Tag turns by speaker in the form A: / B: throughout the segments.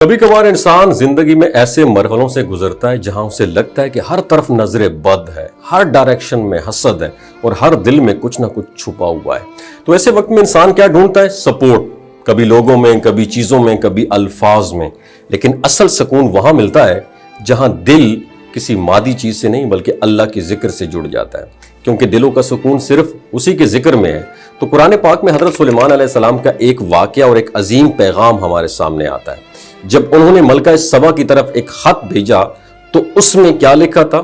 A: कभी कभार इंसान जिंदगी में ऐसे मरहलों से गुजरता है जहां उसे लगता है कि हर तरफ नजर बद है, हर डायरेक्शन में हसद है और हर दिल में कुछ ना कुछ छुपा हुआ है। तो ऐसे वक्त में इंसान क्या ढूंढता है? सपोर्ट, कभी लोगों में, कभी चीजों में, कभी अल्फाज में। लेकिन असल सुकून वहां मिलता है जहां दिल किसी मादी चीज से नहीं बल्कि अल्लाह के जिक्र से जुड़ जाता है, क्योंकि दिलों का सुकून सिर्फ उसी के जिक्र में है। तो कुरान पाक में हजरत सुलेमान अलैहिस्सलाम का एक वाकया और एक अजीम पैगाम हमारे सामने आता है। जब उन्होंने मलका सबा की तरफ एक खत भेजा तो उसमें क्या लिखा था,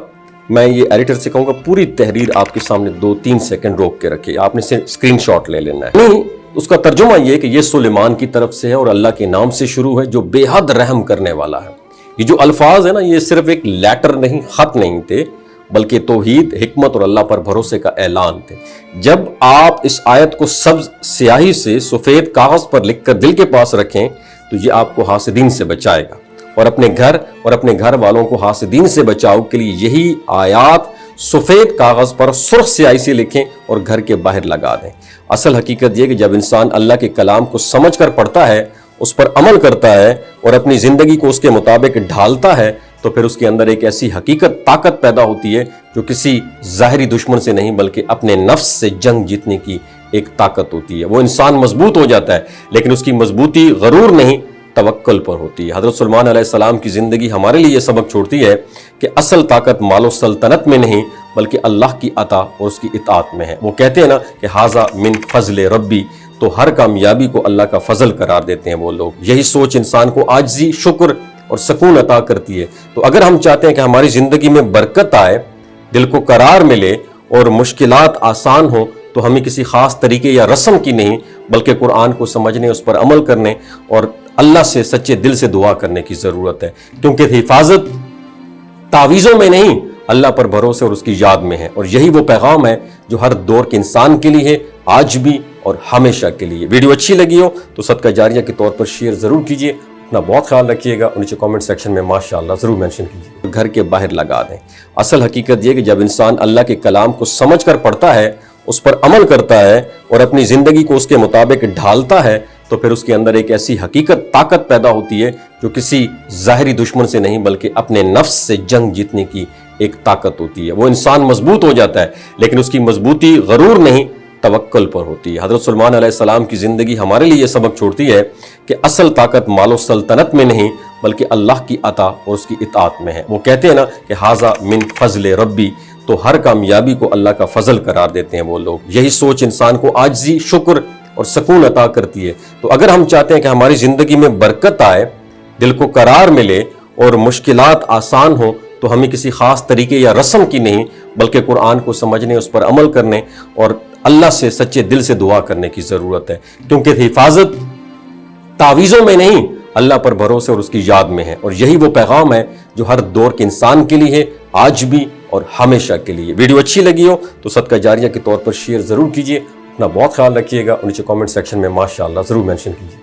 A: मैं ये एडिटर से कहूंगा पूरी तहरीर आपके सामने 2-3 सेकंड रोक के रखिए, आपने से स्क्रीनशॉट ले लेना है। नहीं, उसका तर्जुमा ये कि ये सुलेमान की तरफ से है और अल्लाह के नाम से शुरू है जो बेहद रहम करने वाला है। ये जो अल्फाज है ना, ये सिर्फ एक लेटर नहीं, खत नहीं थे, बल्कि तौहीद, हिकमत और अल्लाह पर भरोसे का ऐलान थे। जब आप इस आयत को सब्ज स्याही से सफेद कागज पर लिखकर दिल के पास रखें तो ये आपको हासिदीन से बचाएगा, और अपने घर और अपने घर वालों को हासिदीन से बचाव के लिए यही आयात सफेद कागज पर सुर्ख स्याही से लिखें और घर के बाहर लगा दें। असल हकीकत यह कि जब इंसान अल्लाह के कलाम को समझकर पढ़ता है, उस पर अमल करता है और अपनी जिंदगी को उसके मुताबिक ढालता है, तो फिर उसके अंदर एक ऐसी हकीकत, ताकत पैदा होती है जो किसी ज़ाहिरी दुश्मन से नहीं बल्कि अपने नफ्स से जंग जीतने की एक ताकत होती है। वो इंसान मजबूत हो जाता है, लेकिन उसकी मजबूती गरूर नहीं, तवक्कुल पर होती है। हजरत सुलेमान अलैहिस्सलाम की जिंदगी हमारे लिए यह सबक छोड़ती है कि असल ताकत मालो सल्तनत में नहीं बल्कि अल्लाह की अता और उसकी इताअत में है। वो कहते हैं ना कि हाजा मिन फजल रब्बी, तो हर कामयाबी को अल्लाह का फजल करार देते हैं वो लोग। यही सोच इंसान को आजिज़ी, शुक्र और सुकून अता करती है। तो अगर हम चाहते हैं कि हमारी जिंदगी में बरकत आए, दिल को करार मिले और मुश्किलात आसान हो, तो हमें किसी खास तरीके या रस्म की नहीं बल्कि कुरान को समझने, उस पर अमल करने और अल्लाह से सच्चे दिल से दुआ करने की जरूरत है। क्योंकि हिफाजत तावीज़ों में नहीं, अल्लाह पर भरोसे और उसकी याद में है। और यही वो पैगाम है जो हर दौर के इंसान के लिए है, आज भी और हमेशा के लिए। वीडियो अच्छी लगी हो तो सदका जारिया के तौर पर शेयर जरूर कीजिए। अपना बहुत ख्याल रखिएगा और नीचे कमेंट सेक्शन में माशाअल्लाह जरूर मेंशन कीजिए। घर के बाहर लगा दें। असल हकीकत यह कि जब इंसान अल्लाह के कलाम को समझकर पढ़ता है, उस पर अमल करता है और अपनी जिंदगी को उसके मुताबिक ढालता है, तो फिर उसके अंदर एक ऐसी हकीकत, ताकत पैदा होती है जो किसी ज़ाहिरी दुश्मन से नहीं बल्कि अपने नफ्स से जंग जीतने की एक ताकत होती है। वो इंसान मजबूत हो जाता है, लेकिन उसकी मजबूती गरूर नहीं, तवक्कुल पर होती है। हजरत सुलेमान अलैहिस्सलाम की जिंदगी हमारे लिए यह सबक छोड़ती है कि असल ताकत मालो सल्तनत में नहीं बल्कि अल्लाह की अता और उसकी इताअत में है। वो कहते हैं ना कि हाजा मिन फजल रब्बी, तो हर कामयाबी को अल्लाह का फजल करार देते हैं वो लोग। यही सोच इंसान को आजिज़ी, शुक्र और सुकून अता करती है। तो अगर हम चाहते हैं कि हमारी जिंदगी में बरकत आए, दिल को करार मिले और मुश्किलात आसान हो, तो हमें किसी खास तरीके या रस्म की नहीं बल्कि कुरान को समझने, उस पर अमल करने और अल्लाह से सच्चे दिल से दुआ करने की जरूरत है। क्योंकि हिफाजत तावीज़ों में नहीं, अल्लाह पर भरोसे और उसकी याद में है। और यही वो पैगाम है जो हर दौर के इंसान के लिए है, आज भी और हमेशा के लिए। वीडियो अच्छी लगी हो तो सदका जारिया के तौर पर शेयर जरूर कीजिए। अपना बहुत ख्याल रखिएगा और नीचे कमेंट सेक्शन में माशाअल्लाह जरूर मेंशन कीजिए।